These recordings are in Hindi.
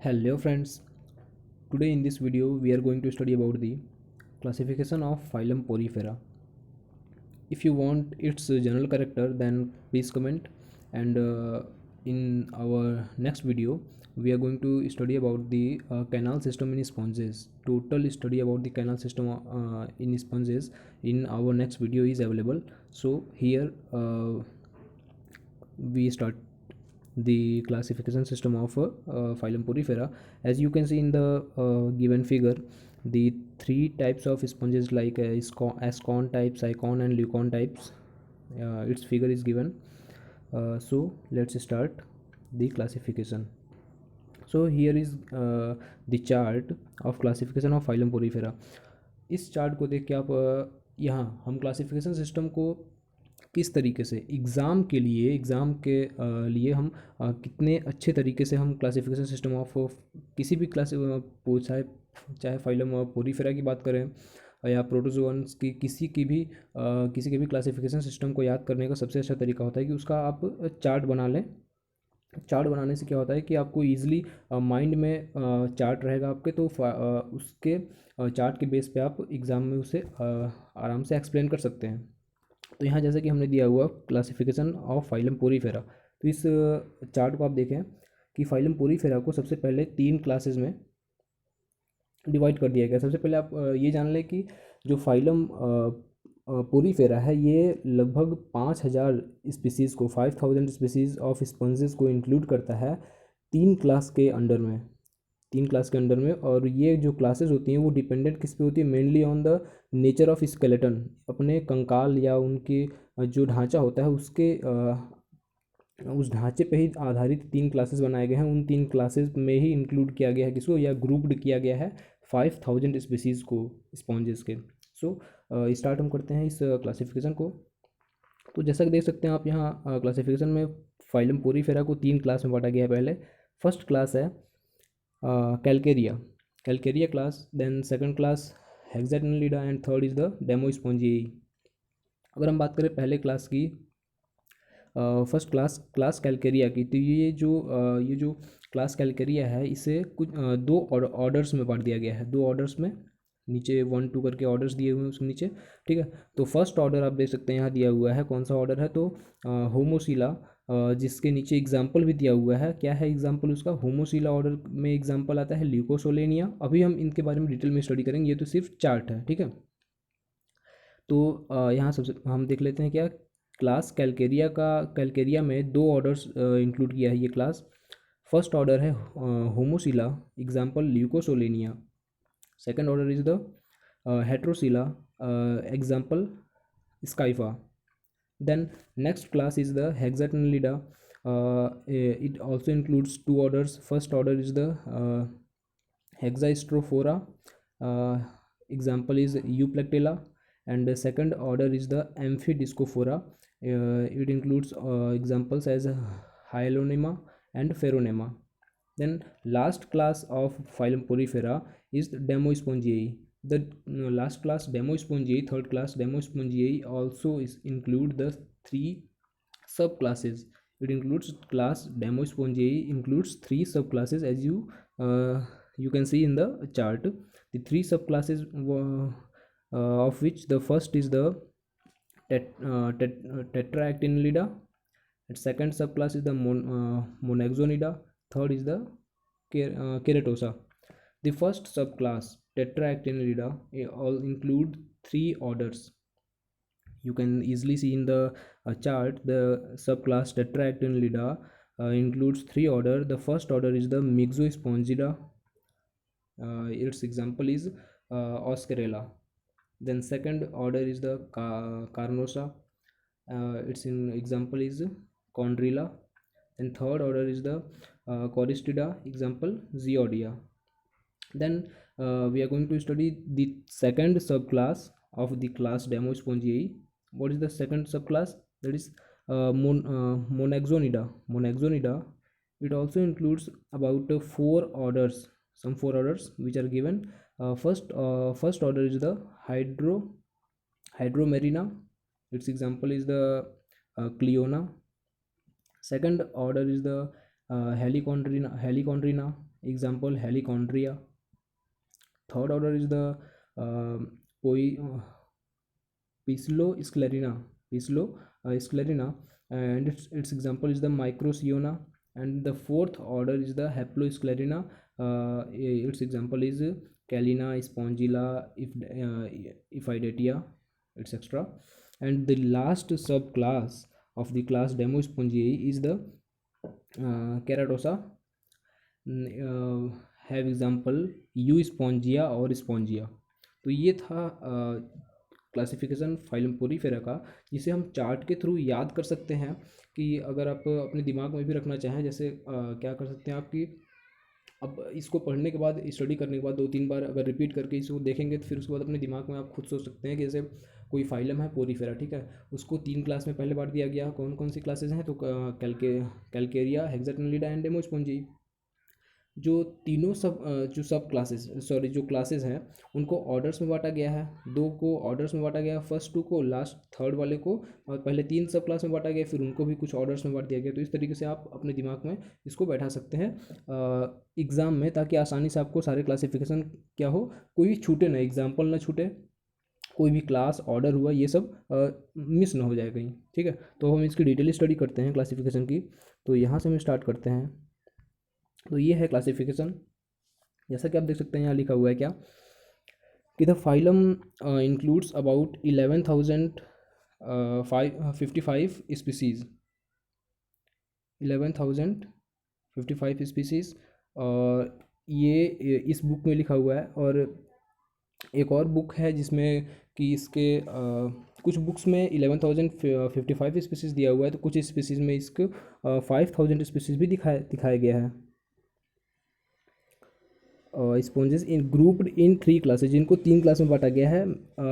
Hello friends, today in this video we are going to study about the classification of phylum Porifera. If you want its general character then please comment, and in our next video we are going to study about the canal system in sponges. Total study about the canal system in sponges in our next video is available. So here we start the classification system of phylum Porifera. As you can see in the given figure, the three types of sponges like ascon type, Sycon and Leucon types, its figure is given. So let's start the classification. So here is the chart of classification of phylum Porifera. इस चार्ट को देख के आप यहाँ हम क्लासिफिकेशन सिस्टम को किस तरीके से एग्ज़ाम के लिए हम कितने अच्छे तरीके से हम क्लासिफिकेशन सिस्टम ऑफ किसी भी क्लास चाहे चाहे फाइलम पोरीफेरा की बात करें या प्रोटोजोअन्स की किसी के भी क्लासिफिकेशन सिस्टम को याद करने का सबसे अच्छा तरीका होता है कि उसका आप चार्ट बना लें। चार्ट बनाने से क्या होता है कि आपको ईजिली माइंड में चार्ट रहेगा आपके, तो उसके चार्ट के बेस पे आप एग्ज़ाम में उसे आराम से एक्सप्लेन कर सकते हैं। तो यहाँ जैसे कि हमने दिया हुआ क्लासिफिकेशन ऑफ फाइलम पोरीफेरा, तो इस चार्ट को आप देखें कि फाइलम पोरीफेरा को सबसे पहले तीन क्लासेस में डिवाइड कर दिया गया। सबसे पहले आप ये जान लें कि जो फाइलम पोरीफेरा है ये लगभग 5,000 स्पीसीज़ को 5,000 स्पीसीज़ ऑफ स्पंजेस को इंक्लूड करता है तीन क्लास के अंडर में, और ये जो क्लासेस होती हैं वो डिपेंडेंट किस पे होती है, mainly on the nature of skeleton, अपने कंकाल या उनके जो ढांचा होता है उसके उस ढांचे पे ही आधारित तीन क्लासेस बनाए गए हैं। उन तीन क्लासेस में ही इंक्लूड किया गया है किसको, या ग्रुप्ड किया गया है 5,000 स्पीसीज़ को स्पॉन्जेस के। सो स्टार्ट हम करते हैं इस क्लासिफिकेशन को। तो जैसा कि देख सकते हैं आप यहाँ क्लासिफिकेशन में फाइलम पोरीफेरा को तीन क्लास में बांटा गया है। पहले फर्स्ट क्लास है calcarea class, then second class hexactinellida and third is the demospongiae. अगर हम बात करें पहले क्लास की, फर्स्ट क्लास कैलकेरिया की, तो ये जो क्लास कैलकेरिया है इसे कुछ दो ऑर्डर्स में बांट दिया गया है। दो ऑर्डर्स में नीचे 1 2 करके ऑर्डर्स दिए हुए हैं उसके नीचे, ठीक है। तो फर्स्ट ऑर्डर आप देख सकते हैं यहाँ दिया हुआ है, कौन सा ऑर्डर है, तो होमोसिला, जिसके नीचे एग्जाम्पल भी दिया हुआ है। क्या है एग्जाम्पल उसका, होमोसिला ऑर्डर में एग्जाम्पल आता है ल्यूकोसोलेनिया। अभी हम इनके बारे में डिटेल में स्टडी करेंगे, ये तो सिर्फ चार्ट है, ठीक है। तो यहाँ सबसे हम देख लेते हैं क्या क्लास कैलकेरिया में दो ऑर्डर्स इंक्लूड किया है ये क्लास। फर्स्ट ऑर्डर है homocoela, example leucosolenia. Second order is the heterocoela, example scypha. Then next class is the hexatenellida. It also includes two orders. First order is the hexaestrophora. Example is Euplectella. And the second order is the Amphidiscophora. It includes examples as Hyalonema and Pheronema. Then last class of phylum Porifera is Demospongiae. The last class Demospongiae, third class Demospongiae also include the three subclasses. It includes class Demospongiae includes three subclasses, as you can see in the chart. The three subclasses of which the first is the Tetraactinellida, and second subclass is the Monaxonida, third is the Keratosa. The first subclass Tetraactinellida all include three orders. You can easily see in the chart the subclass Tetraactinellida includes three orders. The first order is the Myxospongida. Its example is Oscarella. Then second order is the Carnosa. Its example is Chondrilla. And third order is the Choristida, example Zeodia. Then we are going to study the second subclass of the class Demospongiae. What is the second subclass? That is Monaxonida. It also includes about four orders which are given. First order is the Hydromerina. Its example is the Cleona. Second order is the halichondrina, example halichondria. Third order is the पोई Pislo sclerina, and its example is the Microciona. And the fourth order is the Haplosclerina. Its example is Calina, Spongilla, Iphidatia, etc. And the last subclass of the class Demospongiae is the Keratosa. Have example Euspongia और स्पॉन्जिया. तो ये था क्लासिफिकेशन फाइलम पोरीफेरा का, जिसे हम चार्ट के थ्रू याद कर सकते हैं. कि अगर आप अपने दिमाग में भी रखना चाहें, जैसे क्या कर सकते हैं आपकी, अब इसको पढ़ने के बाद, स्टडी करने के बाद 2-3 बार अगर रिपीट करके इसको देखेंगे तो फिर उसके बाद अपने दिमाग में आप खुद सोच सकते हैं कि जैसे कोई फाइलम है पोरीफेरा, ठीक है, उसको 3 क्लास में पहले बांट दिया गया. कौन कौन सी क्लासेज हैं? तो कैलकेरिया, हेक्साटोनिलिडा एंड डेमोस्पोंजी. जो तीनों जो क्लासेस हैं उनको ऑर्डर्स में बांटा गया है. 2 को ऑर्डर्स में बांटा गया, फर्स्ट 2 को, लास्ट थर्ड वाले को, और पहले 3 सब क्लास में बांटा गया, फिर उनको भी कुछ ऑर्डर्स में बांट दिया गया. तो इस तरीके से आप अपने दिमाग में इसको बैठा सकते हैं एग्ज़ाम में, ताकि आसानी से आपको सारे क्लासिफिकेशन क्या हो, कोई भी छूटे ना, एग्जाम्पल ना छूटे, कोई भी क्लास ऑर्डर हुआ ये सब मिस ना हो जाए कहीं. ठीक है, तो हम इसकी डिटेल स्टडी करते हैं क्लासिफिकेशन की. तो यहाँ से हम स्टार्ट करते हैं. तो ये है क्लासिफिकेशन. जैसा कि आप देख सकते हैं यहाँ लिखा हुआ है क्या, कि the phylum includes about 11,055 species. 11,055 species, और ये इस बुक में लिखा हुआ है. और एक और बुक है जिसमें कि इसके कुछ बुक्स में 11,055 स्पीसीज़ दिया हुआ है, तो कुछ स्पीसीज़ में इसको 5,000 स्पीसीज़ भी दिखाया गया है. स्पॉन्जेस इन ग्रुप्ड इन 3 क्लासेज, जिनको 3 क्लास में बांटा गया है,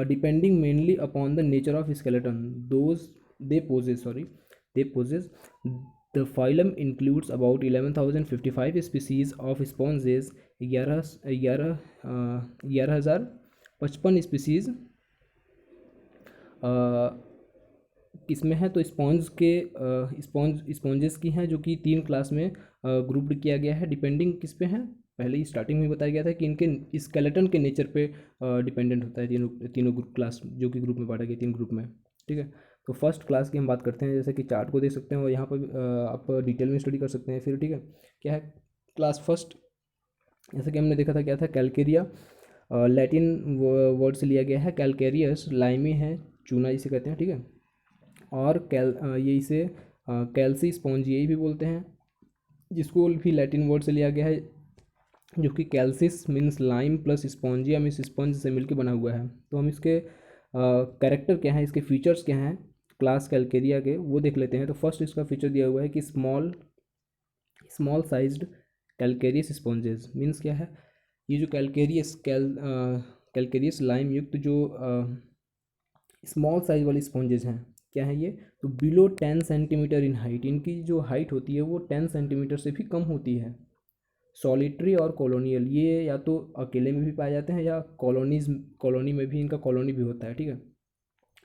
depending mainly upon the nature of skeleton they possess. The phylum includes about 11,055 species of sponges. 11,055 species किसमें है, तो स्पॉन्जेस की हैं, जो कि 3 क्लास में ग्रुप्ड किया गया है. डिपेंडिंग किस पे है, पहले ही स्टार्टिंग में बताया गया था कि इनके स्केलेटन के नेचर पे डिपेंडेंट होता है तीनों ग्रुप क्लास, जो कि ग्रुप में बांटा गया 3 ग्रुप में. ठीक है, तो फर्स्ट क्लास की हम बात करते हैं. जैसे कि चार्ट को देख सकते हैं और यहाँ पर आप डिटेल में स्टडी कर सकते हैं फिर. ठीक है, क्या है क्लास फर्स्ट, जैसे कि हमने देखा था क्या था, कैलकेरिया. लैटिन वर्ड से लिया गया है. कैलकेरियस लाइमी है, चूना इसे कहते हैं. ठीक है, और ये इसे कैल्सी स्पॉन्जियाई भी बोलते हैं, जिसको भी लैटिन वर्ड से लिया गया है, जो कि calcis means lime plus spongia means sponge से मिलकर बना हुआ है. तो हम इसके कैरेक्टर क्या है, इसके फीचर्स क्या हैं क्लास कैलकेरिया के, वो देख लेते हैं. तो फर्स्ट इसका फीचर दिया हुआ है कि small sized calcareous sponges. Means क्या है, ये जो कैलकेरियस लाइम युक्त जो स्मॉल साइज वाली स्पॉन्जेस हैं, क्या है ये, तो बिलो 10 सेंटीमीटर इन हाइट. इनकी जो हाइट होती है वो 10 सेंटीमीटर से भी कम होती है. सॉलिटरी और कॉलोनियल, ये या तो अकेले में भी पाए जाते हैं या कॉलोनी में भी, इनका कॉलोनी भी होता है. ठीक है,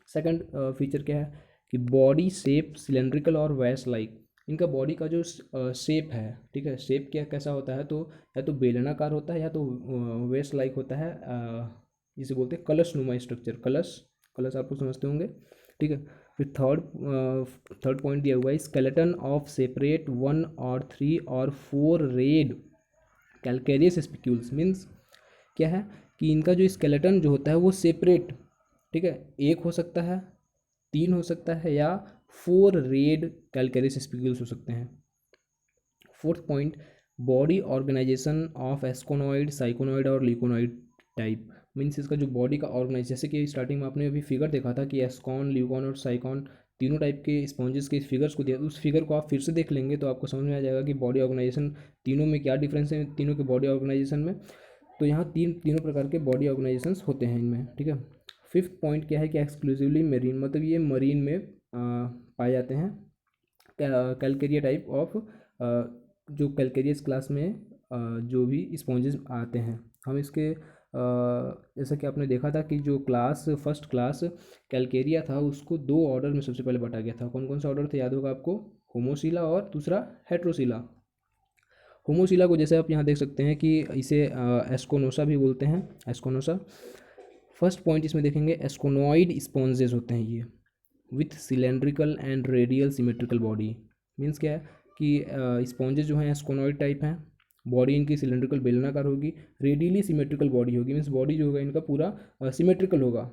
सेकंड फीचर क्या है कि बॉडी शेप सिलेंड्रिकल और वैस लाइक. इनका बॉडी का जो शेप है, ठीक है, शेप क्या कैसा होता है, तो या तो बेलनाकार होता है या तो वैस लाइक होता है. इसे बोलते हैं कलश नुमा स्ट्रक्चर. कलश आप लोग समझते होंगे. ठीक है, फिर थर्ड पॉइंट दिया हुआ है, स्केलेटन ऑफ सेपरेट 1 और 3 और 4 रेड कैलकेरियस स्पिक्यूल्स. मीन्स क्या है कि इनका जो स्केलेटन जो होता है वो सेपरेट, ठीक है, 1 हो सकता है, 3 हो सकता है, या 4 रेड कैलकेरियस स्पिक्यूल्स हो सकते हैं. Fourth point, body organisation of asconoid, syconoid और ल्यूकोनॉइड टाइप. मीन्स इसका जो बॉडी का ऑर्गेनाइज, जैसे कि स्टार्टिंग में आपने अभी फिगर देखा था कि एस्कॉन, ल्यूकॉन और साइकॉन तीनों टाइप के स्पॉन्जेस के फिगर्स को दिया, उस फिगर को आप फिर से देख लेंगे तो आपको समझ में आ जाएगा कि बॉडी ऑर्गेनाइजेशन तीनों में क्या डिफरेंस है, तीनों के बॉडी ऑर्गेनाइजेशन में. तो यहाँ तीनों प्रकार के बॉडी ऑर्गेनाइजेशंस होते हैं इनमें. ठीक है, फिफ्थ पॉइंट क्या है कि एक्सक्लूसिवली मरीन, मतलब ये मरीन में पाए जाते हैं. कैलकेरिया टाइप ऑफ जो कैलकेरियस क्लास में जो भी स्पॉन्जेस आते हैं, हम इसके जैसा कि आपने देखा था कि जो फर्स्ट क्लास कैलकेरिया था उसको 2 ऑर्डर में सबसे पहले बांटा गया था. कौन कौन सा ऑर्डर थे याद होगा आपको, होमोसिला और दूसरा हेट्रोसिला. होमोसिला को जैसे आप यहाँ देख सकते हैं कि इसे एस्कोनोसा भी बोलते हैं, एस्कोनोसा। फर्स्ट पॉइंट इसमें देखेंगे, एस्कोनॉइड स्पॉन्जेस होते हैं ये, with cylindrical and radial symmetrical body. Means क्या है कि स्पॉन्जेस जो हैं एस्कोनॉइड टाइप हैं, बॉडी इनकी सिलेंड्रिकल बेलनाकार होगी, रेडियली सिमेट्रिकल बॉडी होगी, मीन्स बॉडी जो होगा इनका पूरा सिमेट्रिकल होगा,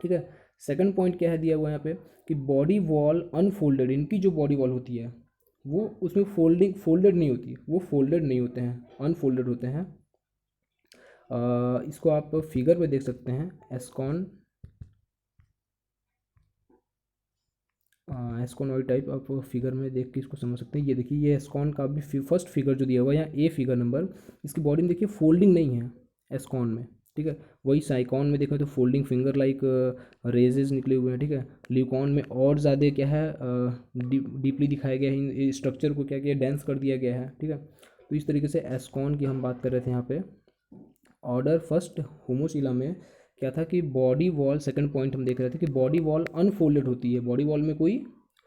ठीक है। सेकंड पॉइंट क्या है दिया हुआ यहाँ पे कि बॉडी वॉल अनफोल्डेड, इनकी जो बॉडी वॉल होती है वो उसमें फोल्डेड नहीं होती, वो फोल्डेड नहीं होते हैं, अनफोल्डेड होते हैं। इसको आप फिगर में देख सकते हैं, एस्कॉन एस्कोनॉइड टाइप आप फिगर में देख के इसको समझ सकते हैं। ये देखिए, ये एस्कॉन का भी फर्स्ट फिगर जो दिया हुआ है यहाँ ए फिगर नंबर, इसकी बॉडी में देखिए फोल्डिंग नहीं है एस्कॉन में, ठीक है। वही साइकॉन में देखें तो फोल्डिंग फिंगर लाइक रेजेस निकले हुए हैं, ठीक है। ल्यूकॉन में और ज़्यादा क्या है डीपली दिखाया गया है, स्ट्रक्चर को क्या किया, डेंस कर दिया गया है, ठीक है। तो इस तरीके से एस्कॉन की हम बात कर रहे थे यहाँ पे। ऑर्डर फर्स्ट होमोसिला में क्या था कि बॉडी वॉल, सेकंड पॉइंट हम देख रहे थे कि बॉडी वॉल अनफोल्डेड होती है, बॉडी वॉल में कोई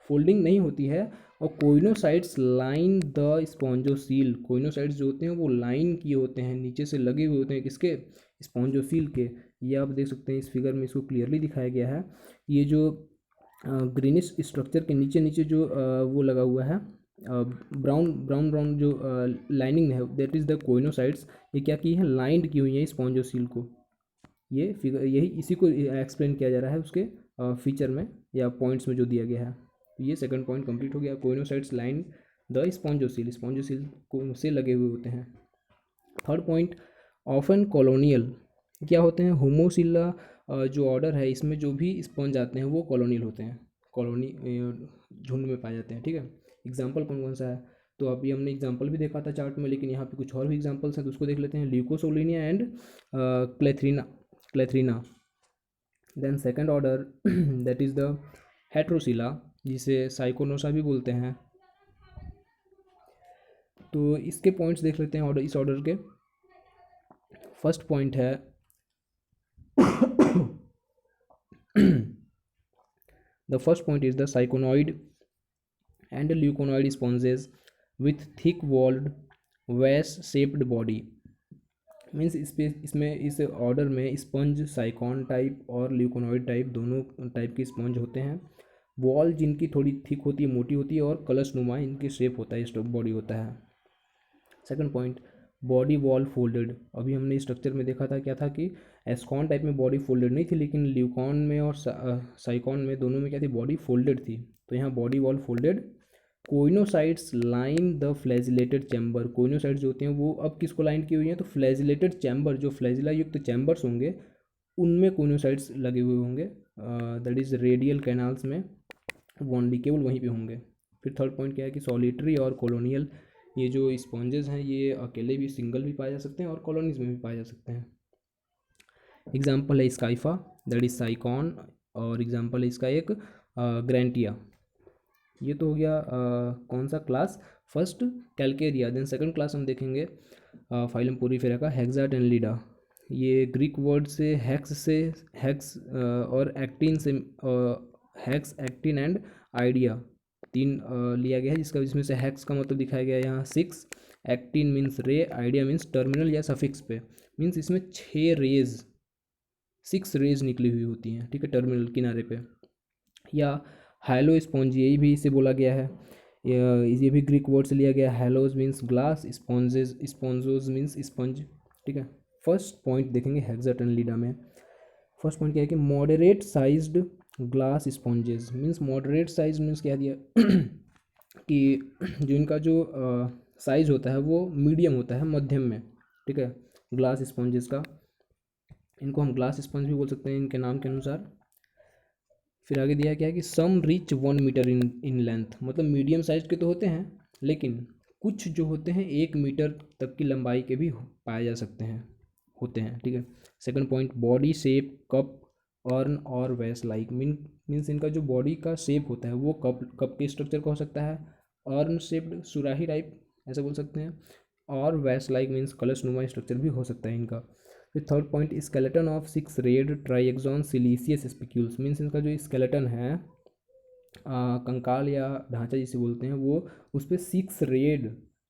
फोल्डिंग नहीं होती है, और coenocytes line the spongocoel, coenocytes जो होते हैं वो लाइन किए होते हैं, नीचे से लगे हुए होते हैं किसके, स्पॉन्जोसील के। ये आप देख सकते हैं इस फिगर में, इसको क्लियरली दिखाया गया है। ये जो ग्रीनिश स्ट्रक्चर के नीचे नीचे जो वो लगा हुआ है ब्राउन ब्राउन ब्राउन जो लाइनिंग है, दैट इज़ द कोइनोसाइट्स। ये क्या की है, लाइंड की हुई है स्पॉन्जोसील को। ये फिगर यही इसी को एक्सप्लेन किया जा रहा है उसके फीचर में या पॉइंट्स में जो दिया गया है। तो ये सेकंड पॉइंट कंप्लीट हो गया, coenocytes line the spongocoel, spongocoel को से लगे हुए होते हैं। थर्ड पॉइंट, ऑफन कॉलोनियल, क्या होते हैं, होमोसिला जो ऑर्डर है इसमें जो भी स्पॉन्ज आते हैं वो कॉलोनियल होते हैं, कॉलोनी झुंड में पाए जाते हैं, ठीक है। एग्जाम्पल कौन कौन सा है, तो अभी हमने एग्जाम्पल भी देखा था चार्ट में, लेकिन यहाँ पे कुछ और भी एग्जाम्पल्स हैं तो उसको देख लेते हैं। Leucosolenia and clathrina. Then second order that is the heterocoela, जिसे साइकोनोसा भी बोलते हैं। तो इसके पॉइंट्स देख लेते हैं ऑर्डर, इस ऑर्डर के। फर्स्ट पॉइंट है the first point is the syconoid and leuconoid sponges with thick walled vase shaped body. Means इसमें इस ऑर्डर में स्पंज साइकॉन टाइप और ल्यूकोनॉइड टाइप दोनों टाइप के स्पंज होते हैं। वॉल जिनकी थोड़ी थिक होती है, मोटी होती है, और कलश नुमा इनकी शेप होता है, इस बॉडी होता है। Second point, body wall folded. अभी हमने स्ट्रक्चर में देखा था क्या था कि एस्कॉन टाइप में बॉडी फोल्डेड नहीं थी, लेकिन ल्यूकॉन में और साइकॉन में दोनों में क्या थी, बॉडी फोल्डेड थी। तो यहाँ body wall folded. Coenocytes line the flagellated chamber, coenocytes जो होते हैं वो अब किसको लाइन की हुई हैं, तो फ्लैजिलेटेड चैम्बर, जो फ्लैजिला युक्त चैम्बर्स होंगे उनमें कोइनोसाइट्स लगे हुए होंगे, दैट इज़ रेडियल कैनाल्स में ओनली, केवल वहीं पे होंगे। फिर थर्ड पॉइंट क्या है कि सॉलिटरी और कॉलोनियल, ये जो स्पॉन्जेस हैं ये अकेले भी, सिंगल भी पाए जा सकते हैं और कॉलोनीज में भी पाए जा सकते हैं। एग्जाम्पल है स्काइफा, दैट इज साइकॉन, और एग्जाम्पल है इसका एक ग्रैंटिया। ये तो हो गया कौन सा class, first calcarea. Then second class हम देखेंगे फाइलम पोरीफेरा का, हेक्साडेनलिडा। ये ग्रीक वर्ड से हेक्स और एक्टिन से, हेक्स एक्टिन एंड आइडिया तीन लिया गया है, जिसका इसमें से हेक्स का मतलब दिखाया गया है यहाँ 6, एक्टिन मीन्स रे, आइडिया मीन्स टर्मिनल या सफिक्स पे, मीन्स इसमें 6 रेज, 6 रेज निकली हुई होती हैं, ठीक है, टर्मिनल किनारे पे। या हैलो स्पॉन्ज, यही भी इसे बोला गया है, ये भी ग्रीक वर्ड से लिया गया है। हैलोज मीन्स ग्लास, स्पॉन्जेज स्पॉन्जोज मीन्स स्पंज, ठीक है। फर्स्ट पॉइंट देखेंगे हेक्साडेनलिडा में। फर्स्ट पॉइंट क्या है कि moderate sized glass sponges, means moderate size means क्या दिया कि जो इनका जो साइज़ होता है वो मीडियम होता है, मध्यम में, ठीक है, ग्लास स्पॉन्जेस का। इनको हम ग्लास स्पंज भी बोल सकते हैं इनके नाम के अनुसार। फिर आगे दिया क्या है कि सम रीच 1 मीटर इन लेंथ, मतलब मीडियम साइज के तो होते हैं, लेकिन कुछ जो होते हैं 1 मीटर तक की लंबाई के भी पाए जा सकते हैं, होते हैं, ठीक है। Second point, body shape cup earn और वैस लाइक, मीन्स इनका जो बॉडी का शेप होता है वो कप के स्ट्रक्चर का हो सकता है, अर्न शेप्ड सुराही टाइप ऐसा बोल सकते हैं, और वैस लाइक मीन्स कलश नुमा स्ट्रक्चर भी हो सकता है इनका। फिर third point, skeleton of 6 rayed triaxon siliceous spicules, means इनका जो स्केलेटन है कंकाल या ढांचा जिसे बोलते हैं वो, उस पर 6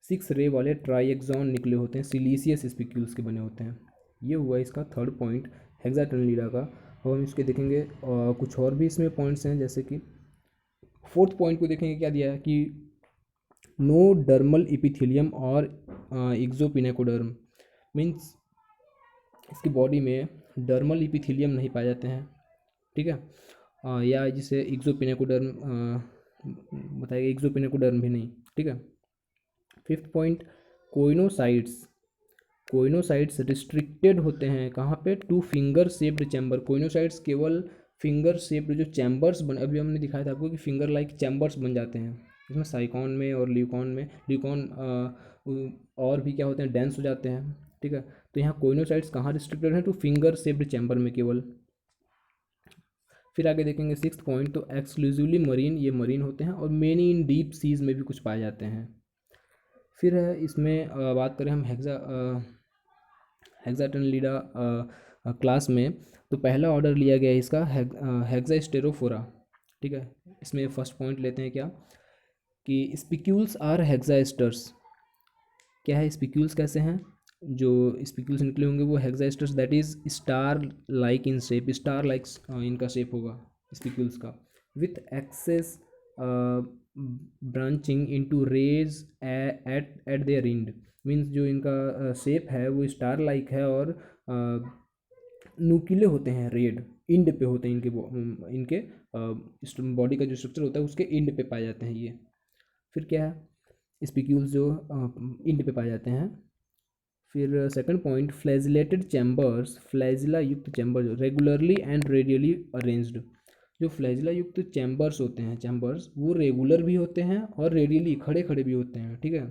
6 रे वाले ट्राइएक्सॉन निकले होते हैं, सिलीसियस स्पिक्यूल्स के बने होते हैं। ये हुआ इसका थर्ड पॉइंट हेक्साटर्नलीडा का। अब हम इसके देखेंगे कुछ और भी इसमें पॉइंट्स हैं, जैसे कि फोर्थ पॉइंट को देखेंगे क्या दिया है कि नो डर्मल इपिथेलियम और एक्सोपिनेकोडर्म, मीन्स इसकी बॉडी में डर्मल इपिथेलियम नहीं पाए जाते हैं, ठीक है। या जिसे एक्सोपिनेकोडर्म बताएगा, एक्सोपिनेकोडर्म भी नहीं, ठीक है। Fifth point, coenocytes, coenocytes restricted होते हैं कहाँ पे, two finger shaped chamber. Coenocytes केवल फिंगर शेप्ड जो चैम्बर्स बन, अभी हमने दिखाया था आपको कि फिंगर लाइक चैम्बर्स बन जाते हैं इसमें, साइकॉन में और ल्यूकॉन में। ल्यूकॉन और भी क्या होते हैं, डेंस हो जाते हैं, ठीक है। तो यहाँ कोइनोसाइट्स कहाँ रिस्ट्रिक्टेड हैं, टू फिंगर शेप्ड चैम्बर में केवल। फिर आगे देखेंगे सिक्स्थ पॉइंट, तो एक्सक्लूसिवली मरीन, ये मरीन होते हैं, और मेनी इन डीप सीज में भी कुछ पाए जाते हैं। फिर है इसमें बात करें हम हेक्साटर्नलीडा क्लास में, तो पहला ऑर्डर लिया गया है इसका हेक्सास्टेरोफोरा, ठीक है। इसमें फर्स्ट पॉइंट लेते हैं क्या, कि स्पिक्यूल्स आर हेक्सास्टर्स। क्या है स्पिक्यूल्स, कैसे हैं, जो स्पिक्यूल्स निकले होंगे वो hexasters, that is star like in shape, star like इनका शेप होगा स्पिक्यूल्स का, with axes branching into rays at their end. Means जो इनका शेप है वो स्टार लाइक है, और नुकीले होते हैं, रेड इंड पे होते हैं इनके इनके बॉडी का जो स्ट्रक्चर होता है उसके इंड पे पाए जाते हैं ये। फिर क्या है, स्पिक्यूल्स जो इंड पे पाए जाते हैं। फिर second point, flagellated chambers, flagella युक्त चैम्बर जो रेगुलरली एंड रेडियली अरेंज्ड। जो फ्लैजिला युक्त चैम्बर्स होते हैं, चैम्बर्स वो रेगुलर भी होते हैं और रेडियली खड़े खड़े भी होते हैं, ठीक है।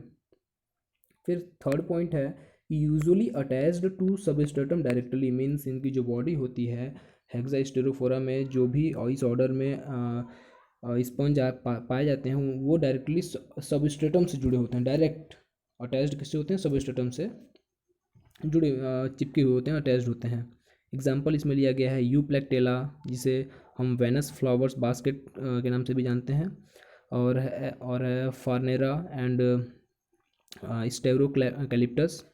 फिर थर्ड पॉइंट है, usually attached to substratum directly, means इनकी जो बॉडी होती है हेक्सास्टेरोफोरा में, जो भी इस ऑर्डर में स्पंज पाए जाते हैं वो डायरेक्टली सबस्ट्रेटम से जुड़े होते हैं, डायरेक्ट अटैच्ड किससे होते हैं, सबस्ट्रेटम से जुड़े चिपके हुए होते हैं, अटैच्ड होते हैं। एग्जाम्पल इसमें लिया गया है यूप्लेक्टेला, जिसे हम वेनस फ्लावर्स बास्केट के नाम से भी जानते हैं, और है फार्नेरा एंड स्टेरोकैलिप्टस।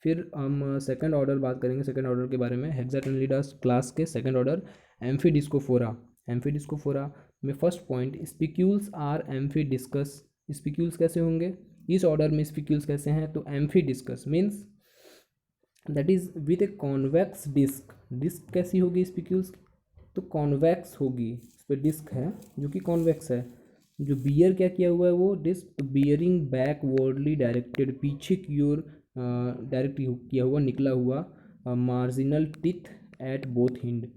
फिर हम सेकंड ऑर्डर बात करेंगे, सेकंड ऑर्डर के बारे में, हेक्साटर्नलीडास क्लास के सेकंड ऑर्डर एम्फीडिस्कोफोरा। एम्फीडिस्कोफोरा में first point, spicules are amphidiscs. Spicules कैसे होंगे इस ऑर्डर में, स्पिक्यूल्स कैसे हैं, तो amphidiscs means that is with a convex disc. Disc कैसी होगी स्पिक्यूल्स, तो कॉन्वेक्स होगी, इस पर डिस्क है जो कि कॉन्वेक्स है। जो बियर क्या किया हुआ है वो डिस्क, बियरिंग बैकवर्डली डायरेक्टेड, पीछे की ओर डायरेक्ट किया हुआ, निकला हुआ, marginal teeth at both hind.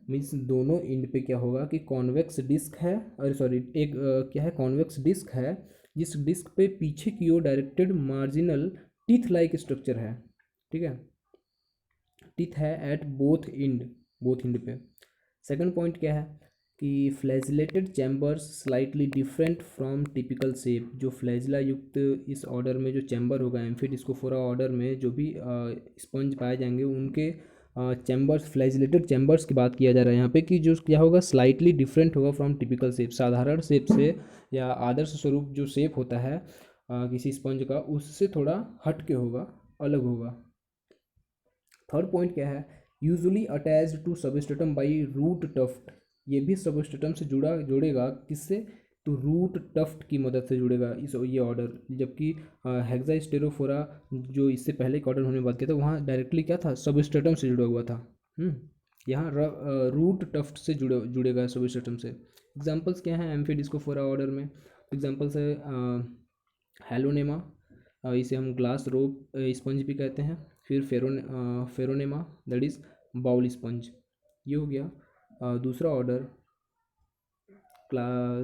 Means दोनों इंड पे क्या होगा कि कॉन्वेक्स डिस्क है, अरे सॉरी एक क्या है, कॉन्वेक्स डिस्क है, जिस डिस्क पे पीछे की ओर directed marginal teeth like structure है, ठीक है, टीथ है at both end, both end पे। सेकंड पॉइंट क्या है कि flagellated chambers slightly different from typical shape. जो फ्लैजिला युक्त इस ऑर्डर में जो चैम्बर होगा, एम्फीडिस्कोफोरा ऑर्डर में जो भी स्पंज पाए जाएंगे उनके चैम्बर्स, फ्लैजिलेटेड चैम्बर्स की बात किया जा रहा है यहाँ पे, कि जो क्या होगा, स्लाइटली डिफरेंट होगा फ्रॉम टिपिकल शेप, साधारण शेप से या आदर्श स्वरूप जो शेप होता है किसी स्पंज का, उससे थोड़ा हट के होगा, अलग होगा। थर्ड पॉइंट क्या है, usually attached to substratum by root tuft. ये भी सबस्ट्रेटम से जुड़ेगा किससे, तो रूट टफ्ट की मदद से जुड़ेगा इस ये ऑर्डर। जबकि हेक्सास्टेरोफोरा जो इससे पहले एक ऑर्डर होने बात किया था, वहाँ डायरेक्टली क्या था, सबस्ट्रेटम से जुड़ा हुआ था। यहाँ रूट टफ्ट से जुड़ेगा सबस्ट्रेटम से। एग्जाम्पल्स क्या हैं एम्फीडिस्कोफोरा ऑर्डर में, एग्जाम्पल्स है हेलोनेमा, इसे हम ग्लास रोप स्पंज भी कहते हैं। फिर फेरोनेमा दैट इज़ बाउल स्पंज, ये हो गया दूसरा ऑर्डर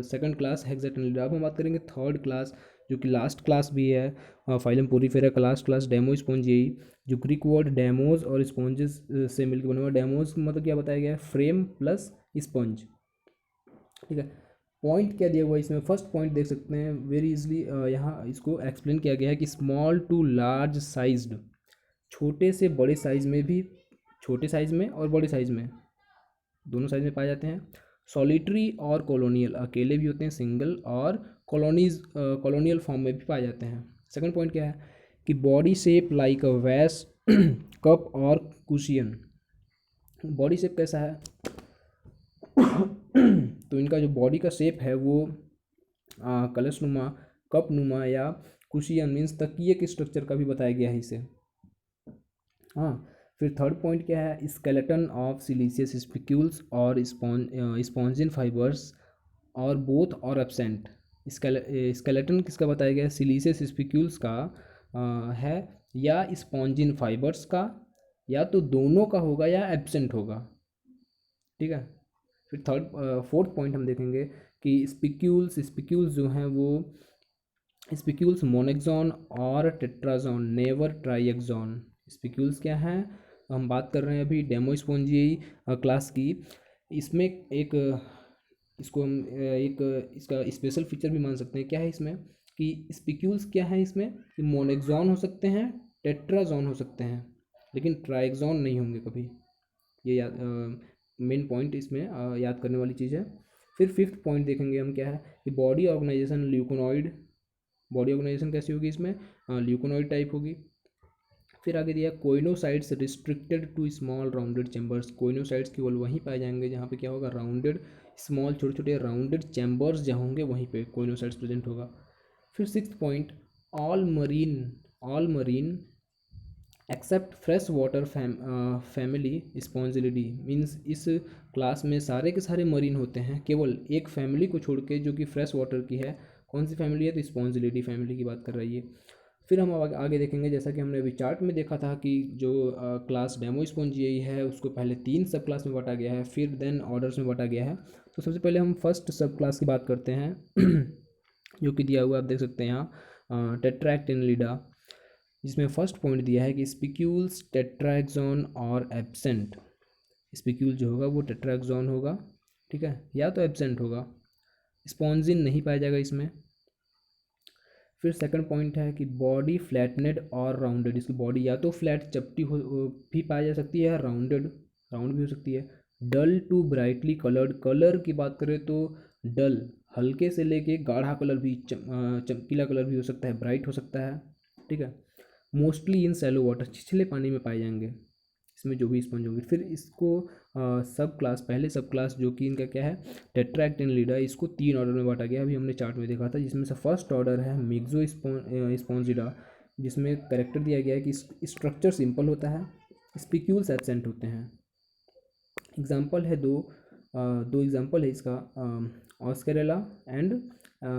सेकंड क्लास हेक्साटर्नलीडा। अब हम बात करेंगे थर्ड क्लास, जो कि लास्ट क्लास भी है फाइलम पोरीफेरा का लास्ट क्लास, डेमो स्पंज। यही जो ग्रीक वर्ड डेमोज और स्पॉन्जेस से मिलकर बना हुआ, डेमोज मतलब क्या बताया गया है, फ्रेम प्लस स्पंज, ठीक है। पॉइंट क्या दिया हुआ है इसमें, फर्स्ट पॉइंट देख सकते हैं वेरी इजली, यहाँ इसको एक्सप्लेन किया गया है कि स्मॉल टू लार्ज साइज्ड, छोटे से बड़े साइज में भी, छोटे साइज में और बड़े साइज में, दोनों साइज में पाए जाते हैं। सॉलिटरी और कॉलोनियल, अकेले भी होते हैं सिंगल, और कॉलोनियल फॉर्म में भी पाए जाते हैं। सेकंड पॉइंट क्या है कि बॉडी शेप लाइक अ वैस कप और कुशियन। बॉडी शेप कैसा है तो इनका जो बॉडी का शेप है वो कलश नुमा, कप नुमा या कुशियन मीन्स तकिए के स्ट्रक्चर का भी बताया गया है इसे। हाँ, फिर थर्ड पॉइंट क्या है, स्केलेटन ऑफ सिलीसियस स्पिक्यूल्स और स्पॉन्जिन फाइबर्स और बोथ और एब्सेंट। स्केलेटन किसका बताया गया है, सिलीसियस स्पिक्यूल्स का है या स्पॉन्जिन फाइबर्स का, या तो दोनों का होगा या एब्सेंट होगा। ठीक है, फिर फोर्थ पॉइंट हम देखेंगे कि स्पिक्यूल्स जो हैं वो स्पिक्यूल्स मोनेक्सॉन और टेट्राजॉन, नेवर ट्राइएक्सॉन। स्पिक्यूल्स क्या हैं, हम बात कर रहे हैं अभी डेमोस्पोंजियाई क्लास की। इसमें एक इसको हम एक इसका स्पेशल फीचर भी मान सकते हैं। क्या है इसमें कि स्पिक्यूल्स क्या है इसमें कि मोनेक्सॉन हो सकते हैं, टेट्राजॉन हो सकते हैं, लेकिन ट्राइएक्सॉन नहीं होंगे कभी। ये याद मेन पॉइंट इसमें याद करने वाली चीज़ है। फिर फिफ्थ पॉइंट देखेंगे हम क्या है कि body organisation leuconoid. Body organisation कैसी होगी इसमें, ल्यूकोनॉइड टाइप होगी। फिर आगे दिया choanocytes restricted to small rounded chambers. Choanocytes केवल वहीं पाए जाएंगे जहाँ पे क्या होगा, राउंडेड स्मॉल छोटे छोटे राउंडेड चैम्बर्स जहाँ होंगे वहीं पे कोइनोसाइट्स प्रेजेंट होगा। फिर sixth point, all marine except fresh water family spongillidae means इस क्लास में सारे के सारे मरीन होते हैं, केवल एक फैमिली को छोड़ के जो कि फ्रेश वाटर की है। कौन सी फैमिली है, तो स्पॉन्जिलिडी फैमिली की बात कर रही है। फिर हम आगे देखेंगे, जैसा कि हमने अभी चार्ट में देखा था कि जो क्लास डेमोस्पोंजियाई है उसको पहले 3 सब क्लास में बांटा गया है, फिर देन ऑर्डर्स में बांटा गया है। तो सबसे पहले हम फर्स्ट सब क्लास की बात करते हैं जो कि दिया हुआ आप देख सकते हैं यहाँ, टेट्रैक्टिनलिडा, जिसमें फर्स्ट पॉइंट दिया है कि स्पिक्यूल्स टेट्राएक्सॉन और एब्सेंट। स्पिक्यूल जो होगा वो टेट्राएक्सॉन होगा, ठीक है, या तो एब्सेंट होगा, स्पॉन्जिन नहीं पाया जाएगा इसमें। फिर सेकंड पॉइंट है कि बॉडी फ्लैटनेड और राउंडेड। इसकी बॉडी या तो फ्लैट चपटी हो भी पाई जा सकती है या राउंड भी हो सकती है। डल टू ब्राइटली कलर्ड, कलर की बात करें तो डल हल्के से लेके गाढ़ा कलर भी, चमकीला कलर भी हो सकता है, ब्राइट हो सकता है, ठीक है। मोस्टली इन सैलो वाटर, छिछले पानी में पाए जाएंगे इसमें जो भी स्पंज होंगे। फिर इसको सब क्लास, पहले सब क्लास जो कि इनका क्या है टेट्रैक्टिनलिडा, इसको 3 ऑर्डर में बांटा गया, अभी हमने चार्ट में देखा था, जिसमें से फर्स्ट ऑर्डर है मिक्सो स्पॉन्जिडा, जिसमें करेक्टर दिया गया है कि स्ट्रक्चर सिंपल होता है, स्पिक्यूल्स एब्सेंट होते हैं। एग्जाम्पल है दो एग्जाम्पल है इसका, ऑस्करेला एंड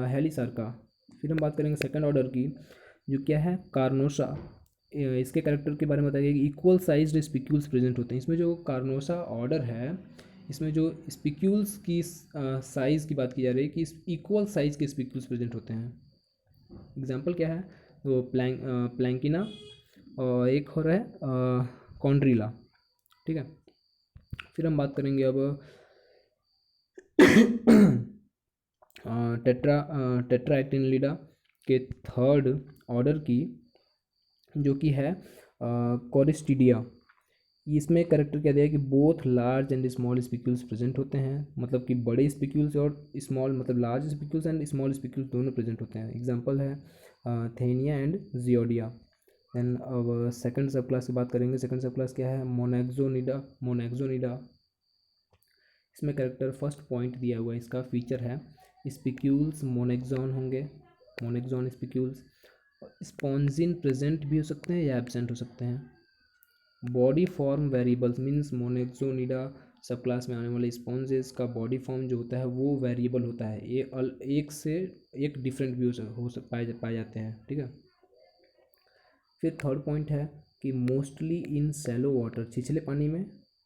हेलिसार्का। फिर हम बात करेंगे सेकंड ऑर्डर की, जो क्या है कार्नोसा। इसके कैरेक्टर के बारे में बताया गया कि इक्वल साइज्ड स्पिक्यूल्स प्रेजेंट होते हैं। इसमें जो कार्नोसा ऑर्डर है, इसमें जो स्पिक्यूल्स की साइज़ की बात की जा रही है कि इक्वल साइज़ के स्पिक्यूल्स प्रेजेंट होते हैं। एग्जांपल क्या है, तो प्लैंकिना और एक हो रहा है कॉन्ड्रिला, ठीक है। फिर हम बात करेंगे अब टेट्राएक्टिनलिडा के थर्ड ऑर्डर की, जो कि है कोरिस्टिडिया। इसमें करेक्टर क्या दिया है कि both large and small spicules present होते हैं, मतलब कि बड़े स्पिक्यूल्स और स्मॉल, मतलब large spicules and small spicules दोनों प्रेजेंट होते हैं। एग्जांपल है थेनिया एंड जियोडिया। देन अब सेकंड सब क्लास की बात करेंगे। सेकंड सब क्लास क्या है, मोनेक्सोनिडा। इसमें करेक्टर फर्स्ट पॉइंट दिया हुआ है, इसका फीचर है स्पिक्यूल्स मोनेक्सॉन होंगे, मोनेक्सॉन स्पिक्यूल्स। स्पॉन्जिन प्रेजेंट भी हो सकते हैं या एब्सेंट हो सकते हैं। बॉडी फॉर्म वेरिएबल्स मीन्स मोनेक्सोनिडा सब क्लास में आने वाले स्पॉन्जेस का बॉडी फॉर्म जो होता है वो वेरिएबल होता है, एक से एक डिफरेंट भी पाए जाते हैं, ठीक है। फिर थर्ड पॉइंट है कि मोस्टली इन सैलो वाटर, छिछले पानी में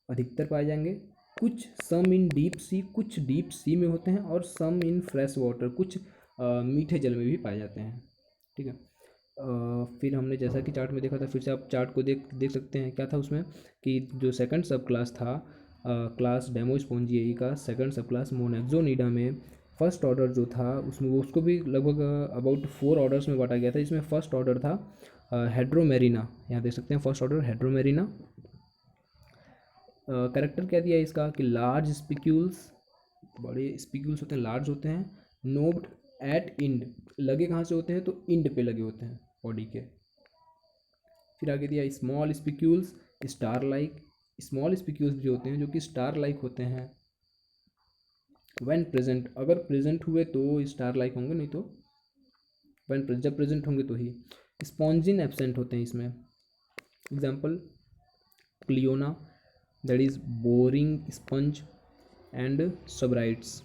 अधिकतर पाए जाएंगे, कुछ सम इन डीप सी, कुछ डीप सी में होते हैं, और सम इन फ्रेश वाटर, कुछ मीठे जल में भी पाए जाते हैं, ठीक है। फिर हमने जैसा कि चार्ट में देखा था, फिर से आप चार्ट को देख सकते हैं, क्या था उसमें कि जो सेकंड सब क्लास था क्लास डेमोस्पोंजियाई का सेकंड सब क्लास मोनेक्सोनिडा में फर्स्ट ऑर्डर जो था उसमें वो उसको भी लगभग अबाउट 4 ऑर्डर्स में बांटा गया था। इसमें फर्स्ट ऑर्डर था हेड्रोमेरिना, यहाँ देख सकते हैं फर्स्ट ऑर्डर हेड्रोमेरिना। कैरेक्टर क्या दिया है इसका कि लार्ज स्पिक्यूल्स, बड़े स्पिक्यूल्स होते हैं, लार्ज होते हैं, नोब्ड एट इंड, लगे कहाँ से होते हैं तो इंड पे लगे होते हैं, बॉडी के। फिर आगे दिया small spicules star like, small spicules भी होते हैं जो कि स्टार लाइक होते हैं। व्हेन प्रेजेंट, अगर प्रेजेंट हुए तो स्टार लाइक होंगे, नहीं तो व्हेन जब प्रेजेंट होंगे तो ही। स्पॉन्जिन एब्सेंट होते हैं इसमें। Example cliona that is boring sponge and suberites.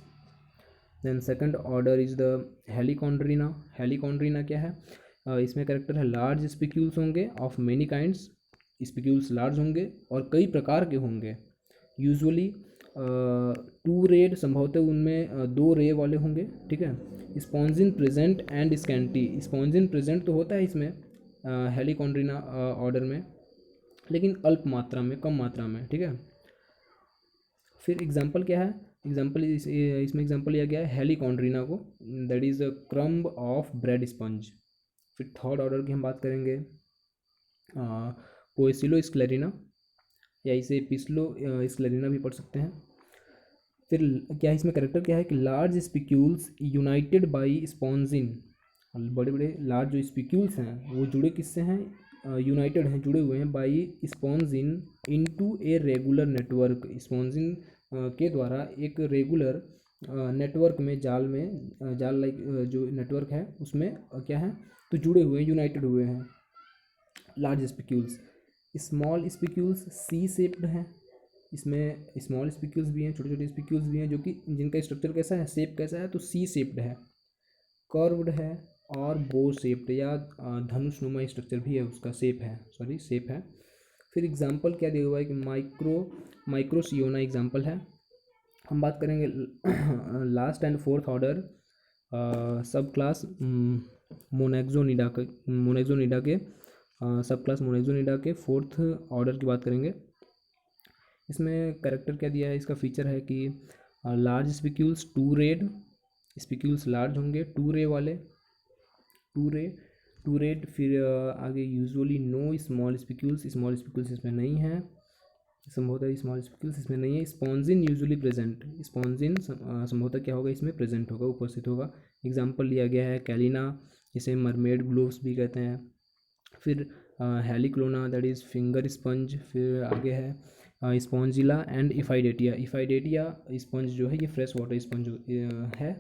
Then second order is the halichondrina. Halichondrina क्या है, इसमें करेक्टर है लार्ज स्पिक्यूल्स होंगे of many kinds, spicules large होंगे और कई प्रकार के होंगे। यूजुअली टू रेड, संभवतः उनमें दो रे वाले होंगे, ठीक है। Spongin present and scanty, spongin present तो होता है इसमें हेलिकॉन्ड्रीना ऑर्डर में, लेकिन अल्प मात्रा में, कम मात्रा में, ठीक है। फिर एग्जाम्पल क्या है, एग्जाम्पल इसमें एग्जाम्पल लिया गया है हेलिकॉन्ड्रीना को, that is a crumb of bread sponge. फिर थर्ड ऑर्डर की हम बात करेंगे पोएसिलो स्क्लेरिना, या इसे पिस्लो स्क्लेरिना भी पढ़ सकते हैं। फिर क्या है इसमें करेक्टर क्या है कि large spicules United by spongin, बड़े बड़े लार्ज जो स्पिक्यूल्स हैं वो जुड़े किससे हैं, यूनाइटेड हैं, जुड़े हुए हैं by spongin into a regular network, spongin के द्वारा एक रेगुलर नेटवर्क में, जाल में, जाल लाइक जो नेटवर्क है उसमें क्या है, तो जुड़े हुए हैं, यूनाइटेड हुए हैं large spicules. Small spicules C shaped हैं, इसमें स्मॉल स्पिक्यूल्स भी हैं, छोटे छोटे स्पिक्यूल्स भी हैं जो कि जिनका स्ट्रक्चर कैसा है, शेप कैसा है, तो सी शेप्ड है, कर्व्ड है और बो शेप्ड या धनुषनुमा स्ट्रक्चर भी है, उसका शेप है, सॉरी शेप है। फिर एग्जांपल क्या दिया हुआ है कि माइक्रोसियोना एग्जांपल है। हम बात करेंगे लास्ट एंड फोर्थ ऑर्डर सब क्लास मोनेक्सोनिडा के सब क्लास मोनेक्सोनिडा के फोर्थ ऑर्डर की बात करेंगे। इसमें करेक्टर क्या दिया है, इसका फीचर है कि large spicules two rayed, spicules large होंगे, टू रे वाले, टू रेड। फिर आगे usually no small spicules, small spicules इसमें नहीं है, संभवतः स्मॉल स्पिक्यूल्स इसमें नहीं है। स्पॉन्जिन यूजुअली प्रेजेंट, स्पॉन्जिन संभवतः क्या होगा, इसमें प्रेजेंट होगा, उपस्थित होगा। एग्जाम्पल लिया गया है कैलिना, जिसे मरमेड ग्लोव्स भी कहते हैं। फिर हेलिक्लोना दैट इज़ फिंगर स्पंज। फिर आगे है स्पॉन्जिला एंड इफाइडेटिया, इफाइडेटिया स्पंज जो है ये फ्रेश वाटर स्पंज है।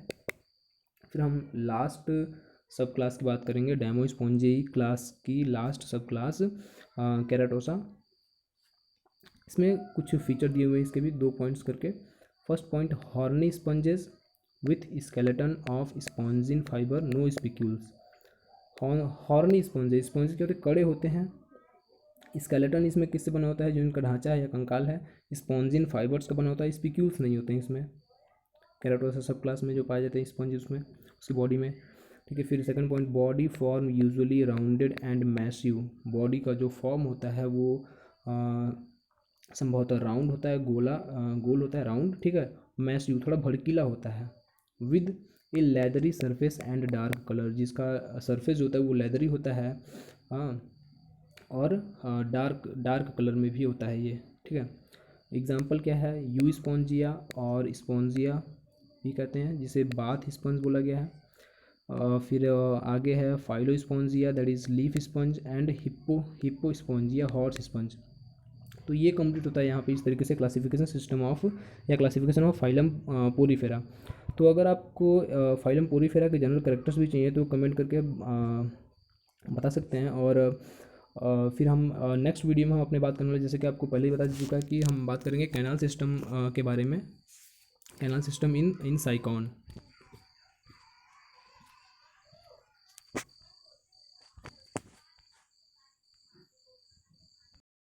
फिर हम लास्ट सब क्लास की बात करेंगे, डेमोस्पोंजेई क्लास की लास्ट सब क्लास केराटोसा। इसमें कुछ फीचर दिए हुए हैं इसके भी, 2 पॉइंट्स करके। First point horny sponges with skeleton of spongin fibre, no spicules. Horny sponges, sponges क्या होते हैं, कड़े होते हैं। स्केलेटन इसमें किससे बना होता है, जो इनका ढांचा है या कंकाल है, स्पॉन्जिन फाइबर्स का बना होता है, स्पिक्यूल्स नहीं होते हैं इसमें। केराटोसा सब क्लास में जो पाए जाते हैं स्पंज उसमें, उसकी बॉडी में, ठीक है। फिर second point body form usually rounded and massive, body का जो फॉर्म होता है वो संभवतः राउंड होता है, गोल होता है, राउंड, ठीक है। मैसिव थोड़ा भड़कीला होता है। With A leathery surface and dark colour, जिसका सरफेस होता है वो लेदरी होता है, हाँ, और डार्क कलर में भी होता है ये, ठीक है। एग्जाम्पल क्या है, यू स्पॉन्जिया और स्पॉन्जिया भी कहते हैं, जिसे बाथ स्पंज बोला गया है। फिर आगे है phyllospongia that is leaf sponge and hippospongia horse sponge. तो ये कंप्लीट होता है यहाँ पे इस तरीके से क्लासिफिकेशन सिस्टम ऑफ या क्लासिफिकेशन ऑफ फाइलम पोरीफेरा। तो अगर आपको फाइलम पोरीफेरा के जनरल कैरेक्टर्स भी चाहिए तो कमेंट करके बता सकते हैं। और फिर हम नेक्स्ट वीडियो में हम अपने बात करने वाले, जैसे कि आपको पहले ही बता चुका है कि हम बात करेंगे कैनाल सिस्टम के बारे में, कैनाल सिस्टम इन साइकॉन।